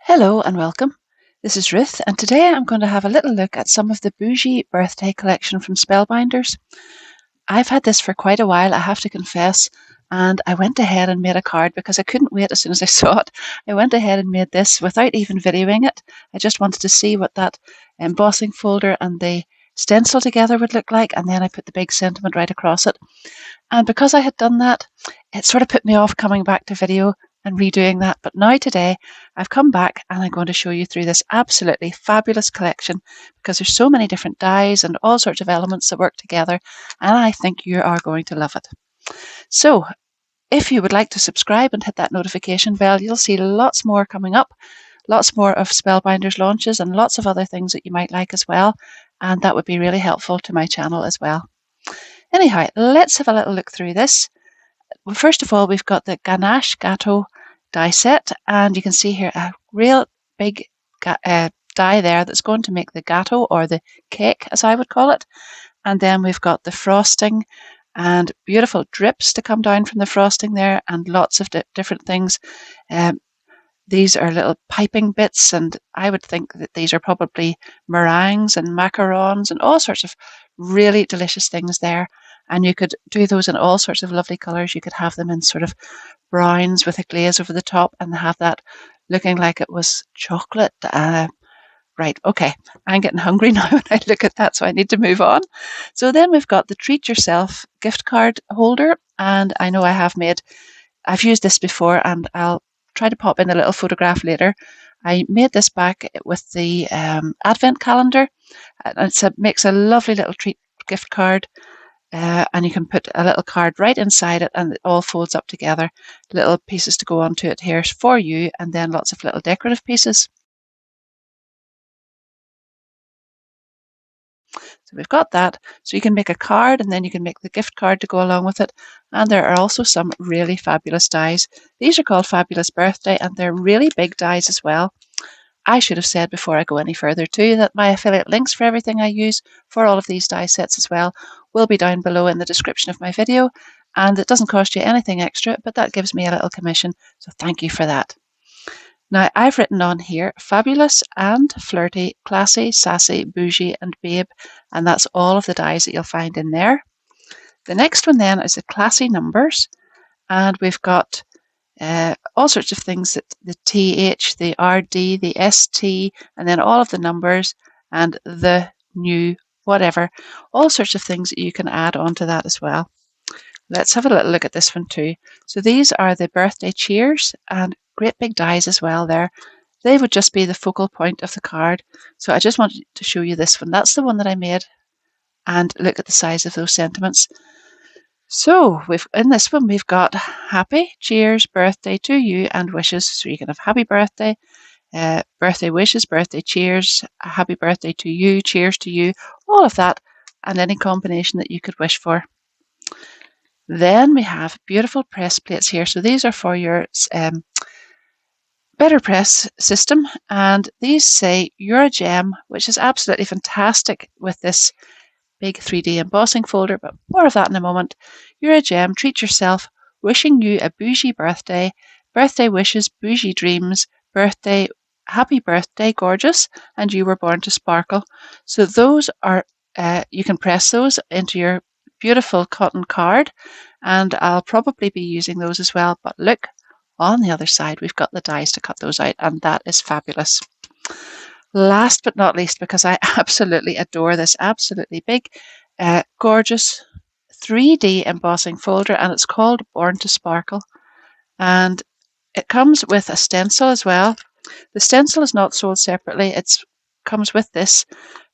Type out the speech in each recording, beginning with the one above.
Hello and welcome. This is Ruth, and today I'm going to have a little look at some of the Bougie birthday collection from Spellbinders. I've had this for quite a while, I have to confess, and I went ahead and made a card because I couldn't wait as soon as I saw it. I went ahead and made this without even videoing it. I just wanted to see what that embossing folder and the stencil together would look like, and then I put the big sentiment right across it. And because I had done that, it sort of put me off coming back to video and redoing that. But now today, I've come back and I'm going to show you through this absolutely fabulous collection because there's so many different dyes and all sorts of elements that work together, and I think you are going to love it. So, if you would like to subscribe and hit that notification bell, you'll see lots more coming up, lots more of Spellbinders launches and lots of other things that you might like as well, and that would be really helpful to my channel as well. Anyhow, let's have a little look through this. Well, first of all, we've got the Ganache Gateau die set, and you can see here a real big die there that's going to make the gateau, or the cake as I would call it. And then we've got the frosting and beautiful drips to come down from the frosting there, and lots of different things. These are little piping bits, and I would think that these are probably meringues and macarons and all sorts of really delicious things there. And you could do those in all sorts of lovely colours. You could have them in sort of browns with a glaze over the top and have that looking like it was chocolate. Right, okay, I'm getting hungry now when I look at that, so I need to move on. So then we've got the Treat Yourself gift card holder, and I know I've used this before, and I'll try to pop in a little photograph later. I made this back with the advent calendar, and it makes a lovely little treat gift card, and you can put a little card right inside it, and it all folds up together. Little pieces to go onto it here for you, and then lots of little decorative pieces. So we've got that. So you can make a card, and then you can make the gift card to go along with it. And there are also some really fabulous dies. These are called Fabulous Birthday, and they're really big dies as well. I should have said before I go any further too that my affiliate links for everything I use for all of these die sets as well will be down below in the description of my video, and it doesn't cost you anything extra, but that gives me a little commission, so thank you for that. Now, I've written on here fabulous and flirty, classy, sassy, bougie, and babe, and that's all of the dies that you'll find in there. The next one then is the classy numbers, and we've got all sorts of things, that the TH, the RD, the ST, and then all of the numbers and the new whatever, all sorts of things that you can add onto that as well. Let's have a little look at this one too. So these are the birthday cheers, and great big dies as well there. They would just be the focal point of the card. So I just wanted to show you this one. That's the one that I made, and look at the size of those sentiments. So in this one we've got happy, cheers, birthday to you, and wishes. So you can have happy birthday, birthday wishes, birthday cheers, happy birthday to you, cheers to you, all of that, and any combination that you could wish for. Then we have beautiful press plates here. So these are for your BetterPress system, and these say you're a gem, which is absolutely fantastic with this big 3D embossing folder, but more of that in a moment. You're a gem, treat yourself, wishing you a bougie birthday, birthday wishes, bougie dreams, birthday, happy birthday, gorgeous, and you were born to sparkle. So those are, you can press those into your beautiful cotton card, and I'll probably be using those as well. But look, on the other side, we've got the dies to cut those out, and that is fabulous. Last but not least, because I absolutely adore this absolutely big, gorgeous 3D embossing folder, and it's called Born to Sparkle. And it comes with a stencil as well. The stencil is not sold separately, it comes with this,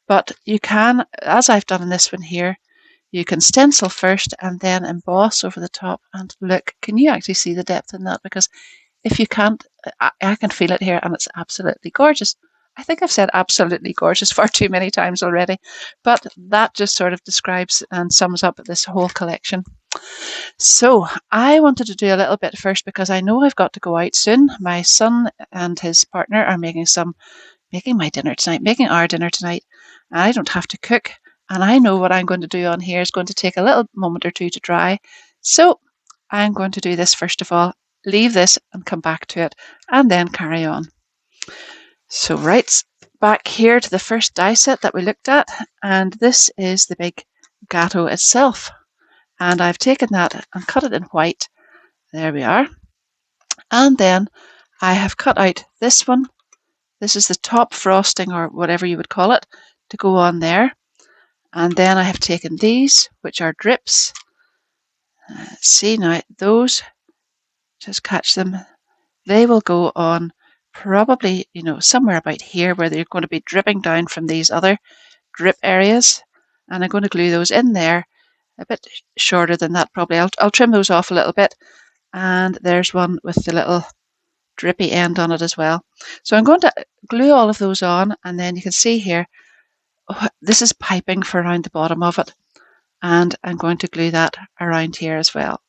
but you can, as I've done in this one here, you can stencil first and then emboss over the top. And look, can you actually see the depth in that? Because if you can't, I can feel it here, and it's absolutely gorgeous. I think I've said absolutely gorgeous far too many times already, but that just sort of describes and sums up this whole collection. So I wanted to do a little bit first because I know I've got to go out soon. My son and his partner are making my dinner tonight, making our dinner tonight, and I don't have to cook. And I know what I'm going to do on here is going to take a little moment or two to dry. So I'm going to do this first of all, leave this and come back to it, and then carry on. So right back here to the first die set that we looked at, and this is the big gateau itself. And I've taken that and cut it in white. There we are. And then I have cut out this one. This is the top frosting, or whatever you would call it, to go on there. And then I have taken these, which are drips. See now, those, just catch them. They will go on probably, somewhere about here where they're going to be dripping down from these other drip areas. And I'm going to glue those in there a bit shorter than that probably. I'll trim those off a little bit. And there's one with the little drippy end on it as well. So I'm going to glue all of those on, and then you can see here, this is piping for around the bottom of it. And I'm going to glue that around here as well.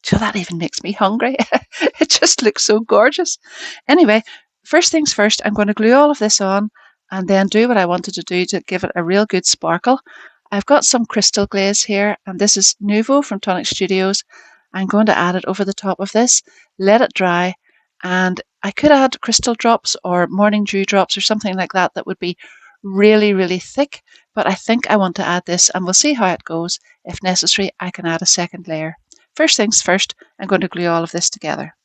So that even makes me hungry. It just looks so gorgeous. Anyway, first things first, I'm going to glue all of this on and then do what I wanted to do to give it a real good sparkle. I've got some crystal glaze here, and this is Nuvo from Tonic Studios. I'm going to add it over the top of this, let it dry, and I could add crystal drops or morning dew drops or something like that that would be really, really thick, but I think I want to add this, and we'll see how it goes. If necessary, I can add a second layer. First things first, I'm going to glue all of this together.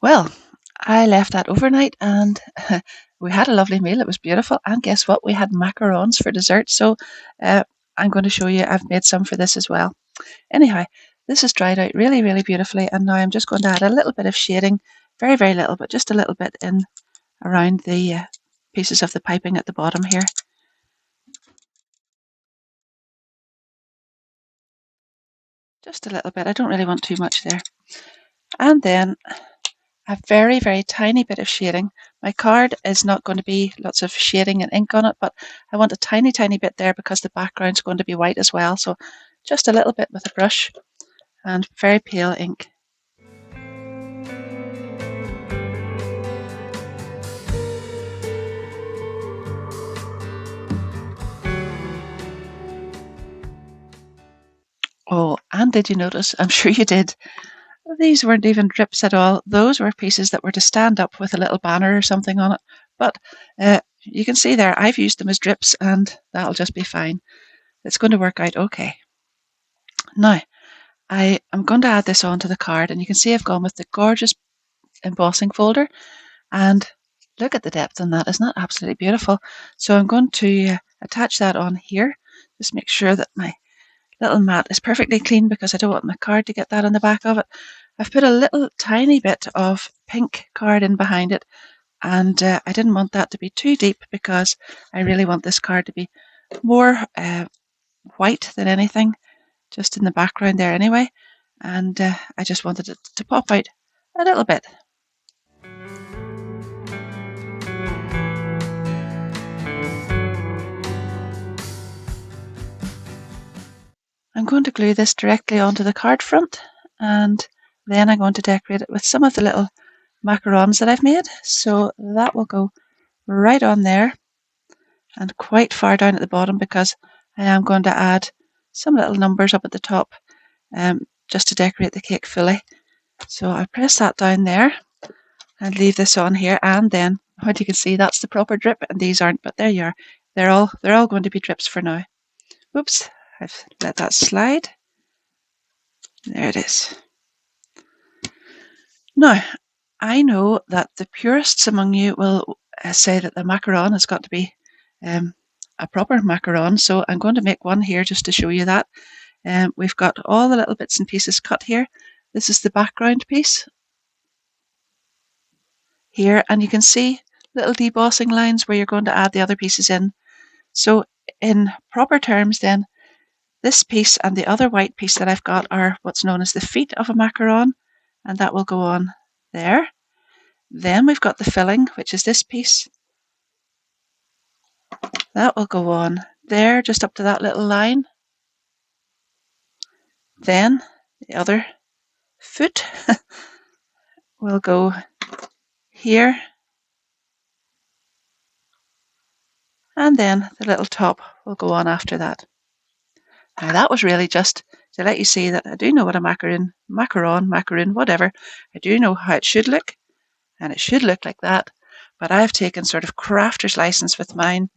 Well, I left that overnight, and we had a lovely meal. It was beautiful. And guess what? We had macarons for dessert. So I'm going to show you, I've made some for this as well. Anyhow, this is dried out really, really beautifully. And now I'm just going to add a little bit of shading, very, very little, but just a little bit in around the pieces of the piping at the bottom here. Just a little bit. I don't really want too much there. And then a very, very tiny bit of shading. My card is not going to be lots of shading and ink on it, but I want a tiny, tiny bit there because the background's going to be white as well. So just a little bit with a brush and very pale ink. Oh, and did you notice? I'm sure you did. These weren't even drips at all. Those were pieces that were to stand up with a little banner or something on it. But you can see there, I've used them as drips, and that'll just be fine. It's going to work out okay. Now, I am going to add this onto the card, and you can see I've gone with the gorgeous embossing folder, and look at the depth on that. Isn't that absolutely beautiful? So I'm going to attach that on here. Just make sure that my little mat is perfectly clean because I don't want my card to get that on the back of it. I've put a little tiny bit of pink card in behind it, and I didn't want that to be too deep because I really want this card to be more white than anything, just in the background there anyway, and I just wanted it to pop out a little bit. I'm going to glue this directly onto the card front, and then I'm going to decorate it with some of the little macarons that I've made. So that will go right on there and quite far down at the bottom because I am going to add some little numbers up at the top just to decorate the cake fully. So I press that down there and leave this on here, and then What you can see, that's the proper drip, and these aren't, but there you are. They're all going to be drips for now. Whoops, I've let that slide. There it is. Now, I know that the purists among you will say that the macaron has got to be a proper macaron, so I'm going to make one here just to show you that. We've got all the little bits and pieces cut here. This is the background piece here, and you can see little debossing lines where you're going to add the other pieces in. So in proper terms then, this piece and the other white piece that I've got are what's known as the feet of a macaron, and that will go on there. Then we've got the filling, which is this piece. That will go on there, just up to that little line. Then the other foot will go here. And then the little top will go on after that. Now that was really just to let you see that I do know what a macaron, whatever. I do know how it should look, and it should look like that. But I've taken sort of crafter's license with mine,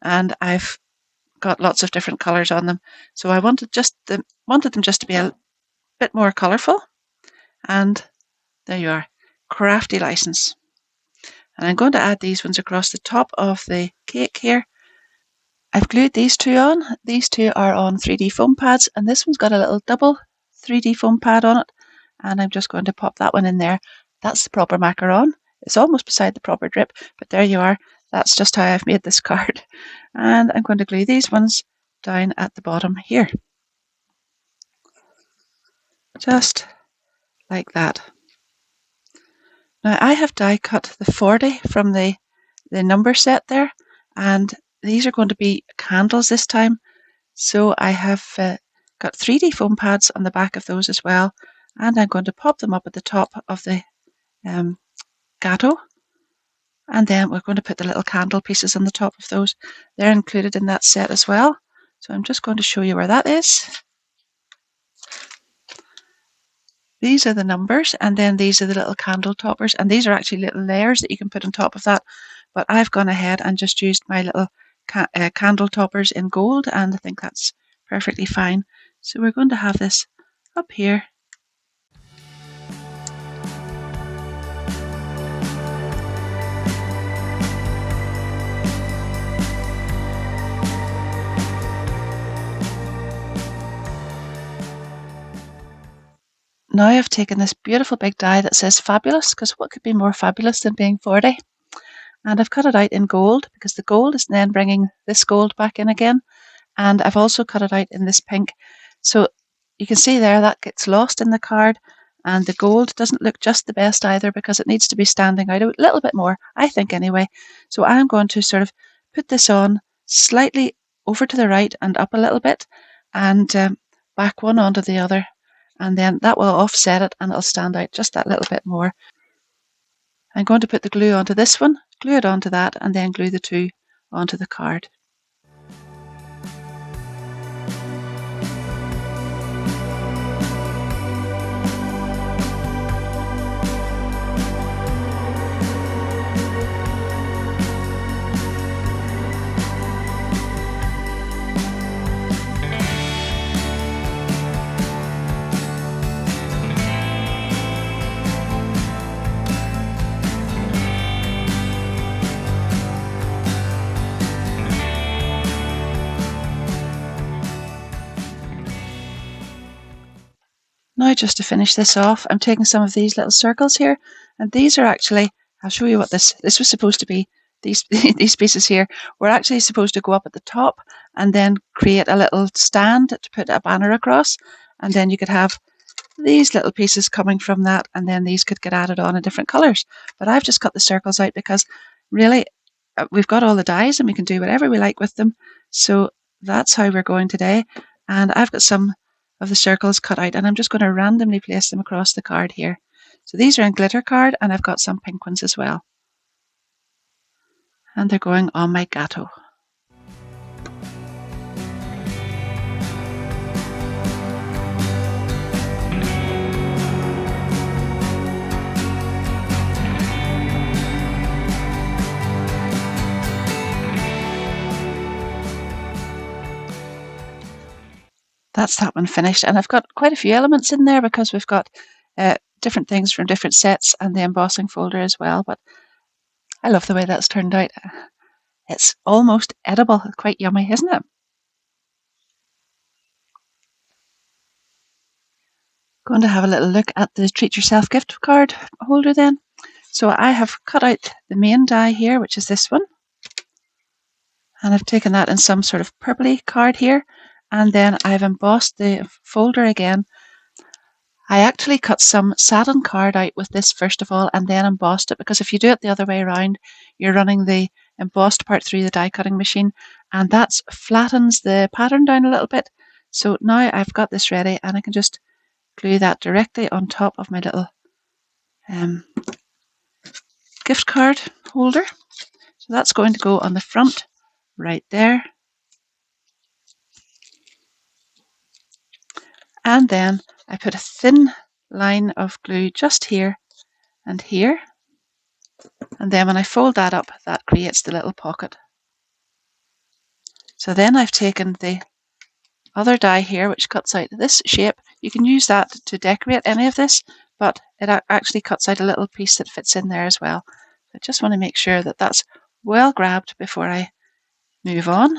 and I've got lots of different colours on them. So I wanted them just to be a bit more colourful. And there you are, crafty license. And I'm going to add these ones across the top of the cake here. I've glued these two on. These two are on 3D foam pads, and this one's got a little double 3D foam pad on it, and I'm just going to pop that one in there. That's the proper macaron. It's almost beside the proper drip, but there you are. That's just how I've made this card. And I'm going to glue these ones down at the bottom here. Just like that. Now I have die cut the 40 from the number set there, and these are going to be candles this time. So I have got 3D foam pads on the back of those as well, and I'm going to pop them up at the top of the gateau, and then we're going to put the little candle pieces on the top of those. They're included in that set as well, so I'm just going to show you where that is. These are the numbers, and then these are the little candle toppers, and these are actually little layers that you can put on top of that, but I've gone ahead and just used my little candle toppers in gold, and I think that's perfectly fine. So we're going to have this up here. Now I've taken this beautiful big die that says fabulous, because what could be more fabulous than being 40? And I've cut it out in gold, because the gold is then bringing this gold back in again. And I've also cut it out in this pink. So you can see there that gets lost in the card, and the gold doesn't look just the best either, because it needs to be standing out a little bit more, I think anyway. So I'm going to sort of put this on slightly over to the right and up a little bit, and back one onto the other, and then that will offset it and it'll stand out just that little bit more. I'm going to put the glue onto this one, glue it onto that, and then glue the two onto the card. Now just to finish this off, I'm taking some of these little circles here, and these are actually, I'll show you what this was supposed to be. These pieces here were actually supposed to go up at the top and then create a little stand to put a banner across, and then you could have these little pieces coming from that, and then these could get added on in different colours. But I've just cut the circles out because really we've got all the dies and we can do whatever we like with them. So that's how we're going today. And I've got some of the circles cut out, and I'm just going to randomly place them across the card here. So these are in glitter card, and I've got some pink ones as well. And they're going on my gateau. that's that one finished. And I've got quite a few elements in there because we've got different things from different sets and the embossing folder as well. But I love the way that's turned out. It's almost edible. Quite yummy, isn't it? Going to have a little look at the Treat Yourself gift card holder then. So I have cut out the main die here, which is this one. And I've taken that in some sort of purpley card here. And then I've embossed the folder again. I actually cut some satin card out with this first of all and then embossed it, because if you do it the other way around, you're running the embossed part through the die cutting machine and that flattens the pattern down a little bit. So now I've got this ready and I can just glue that directly on top of my little gift card holder. So that's going to go on the front right there. And then I put a thin line of glue just here and here. And then when I fold that up, that creates the little pocket. So then I've taken the other die here, which cuts out this shape. You can use that to decorate any of this, but it actually cuts out a little piece that fits in there as well. I just want to make sure that that's well grabbed before I move on.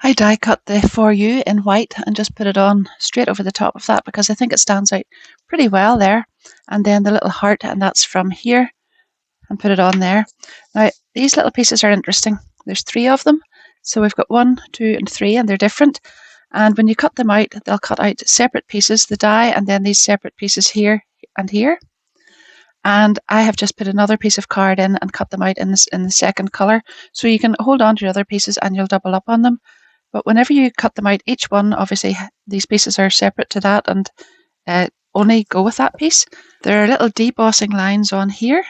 I die cut the For You in white and just put it on straight over the top of that because I think it stands out pretty well there. And then the little heart, and that's from here, and put it on there. Now, these little pieces are interesting. There's 3 of them. So we've got 1, 2, and 3, and they're different. And when you cut them out, they'll cut out separate pieces, the die, and then these separate pieces here and here. And I have just put another piece of card in and cut them out in the second colour. So you can hold on to your other pieces and you'll double up on them. But whenever you cut them out, each one, obviously, these pieces are separate to that and only go with that piece. There are little debossing lines on here,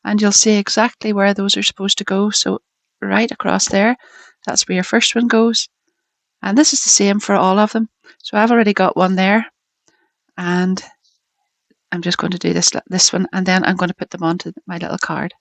and you'll see exactly where those are supposed to go. So right across there, that's where your first one goes. And this is the same for all of them. So I've already got one there, and I'm just going to do this one, and then I'm going to put them onto my little card.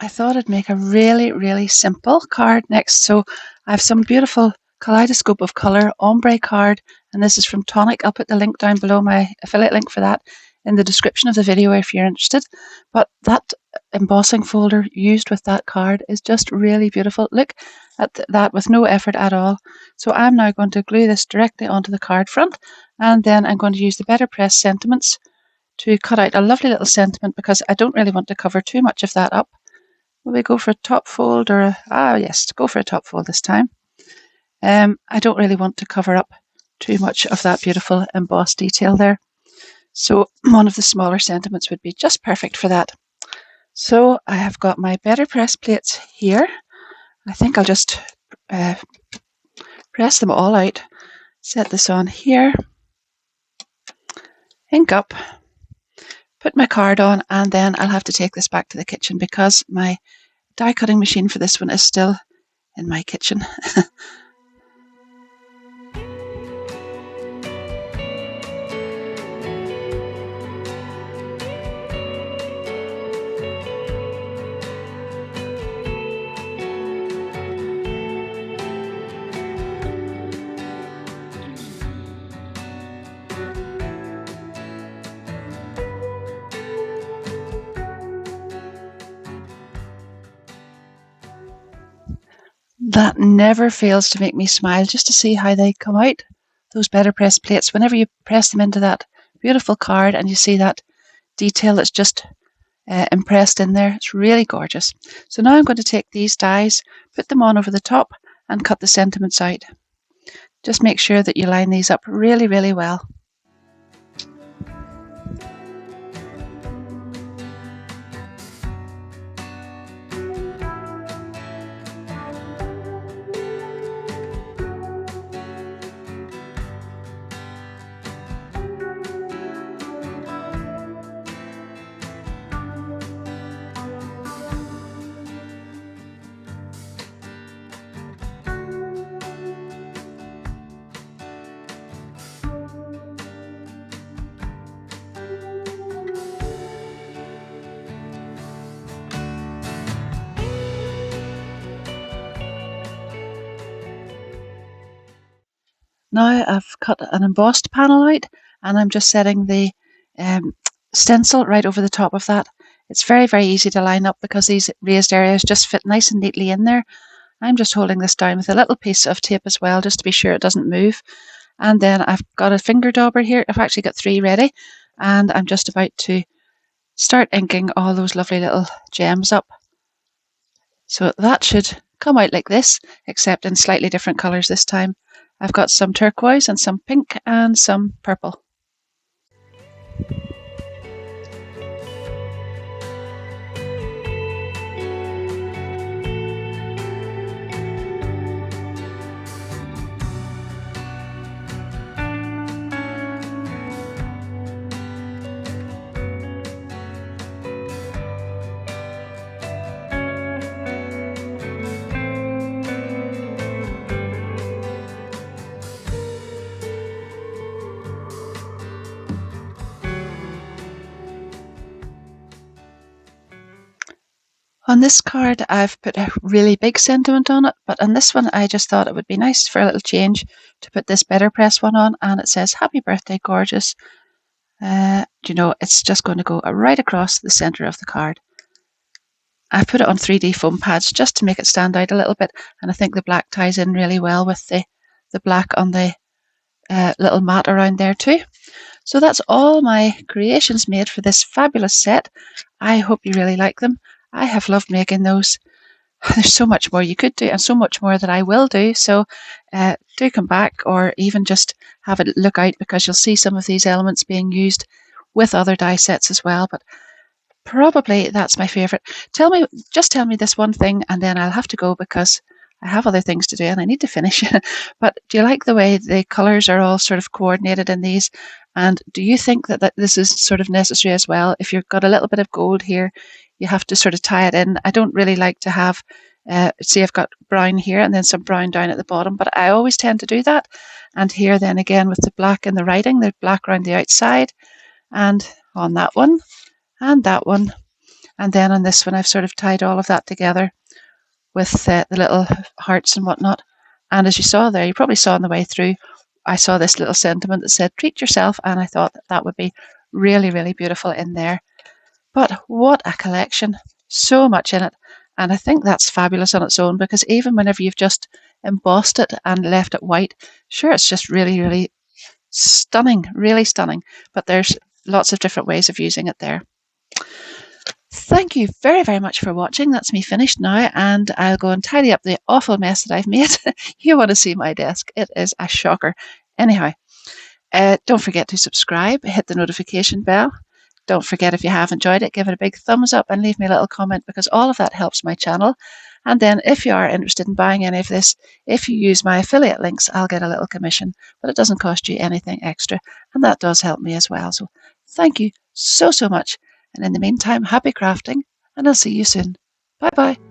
I thought I'd make a really, really simple card next. So I have some beautiful kaleidoscope of colour ombre card, and this is from Tonic. I'll put the link down below, my affiliate link for that, in the description of the video if you're interested. But that embossing folder used with that card is just really beautiful. Look at that, with no effort at all. So I'm now going to glue this directly onto the card front, and then I'm going to use the BetterPress sentiments to cut out a lovely little sentiment, because I don't really want to cover too much of that up. Will we go for a top fold or yes, go for a top fold this time. I don't really want to cover up too much of that beautiful embossed detail there. So one of the smaller sentiments would be just perfect for that. So I have got my BetterPress plates here. I think I'll just press them all out. Set this on here. Ink up. Put my card on, and then I'll have to take this back to the kitchen because my die cutting machine for this one is still in my kitchen. That never fails to make me smile, just to see how they come out, those BetterPress plates. Whenever you press them into that beautiful card and you see that detail that's just impressed in there, it's really gorgeous. So now I'm going to take these dies, put them on over the top, and cut the sentiments out. Just make sure that you line these up really, really well. Now I've cut an embossed panel out and I'm just setting the um, stencil right over the top of that. It's very, very easy to line up because these raised areas just fit nice and neatly in there. I'm just holding this down with a little piece of tape as well, just to be sure it doesn't move. And then I've got a finger dauber here. I've actually got 3 ready, and I'm just about to start inking all those lovely little gems up. So that should come out like this, except in slightly different colours this time. I've got some turquoise and some pink and some purple. On this card, I've put a really big sentiment on it, but on this one, I just thought it would be nice for a little change to put this BetterPress one on, and it says, "Happy birthday, gorgeous." It's just going to go right across the centre of the card. I've put it on 3D foam pads just to make it stand out a little bit, and I think the black ties in really well with the black on the little mat around there too. So that's all my creations made for this fabulous set. I hope you really like them. I have loved making those. There's so much more you could do and so much more that I will do. So do come back or even just have a look out because you'll see some of these elements being used with other die sets as well. But probably that's my favourite. Just tell me this one thing and then I'll have to go because I have other things to do and I need to finish. But do you like the way the colours are all sort of coordinated in these? And do you think that this is sort of necessary as well? If you've got a little bit of gold here, you have to sort of tie it in. I don't really like to have, see, I've got brown here and then some brown down at the bottom, but I always tend to do that. And here then again with the black in the writing, the black around the outside, and on that one and that one. And then on this one, I've sort of tied all of that together with the little hearts and whatnot. And as you saw there, you probably saw on the way through, I saw this little sentiment that said, treat yourself. And I thought that would be really, really beautiful in there. But what a collection. So much in it. And I think that's fabulous on its own because even whenever you've just embossed it and left it white, sure, it's just really, really stunning, really stunning. But there's lots of different ways of using it there. Thank you very, very much for watching. That's me finished now, and I'll go and tidy up the awful mess that I've made. You want to see my desk. It is a shocker. Anyhow, don't forget to subscribe, hit the notification bell. Don't forget, if you have enjoyed it, give it a big thumbs up and leave me a little comment because all of that helps my channel. And then if you are interested in buying any of this, if you use my affiliate links, I'll get a little commission, but it doesn't cost you anything extra. And that does help me as well. So thank you so, so much. And in the meantime, happy crafting, and I'll see you soon. Bye bye.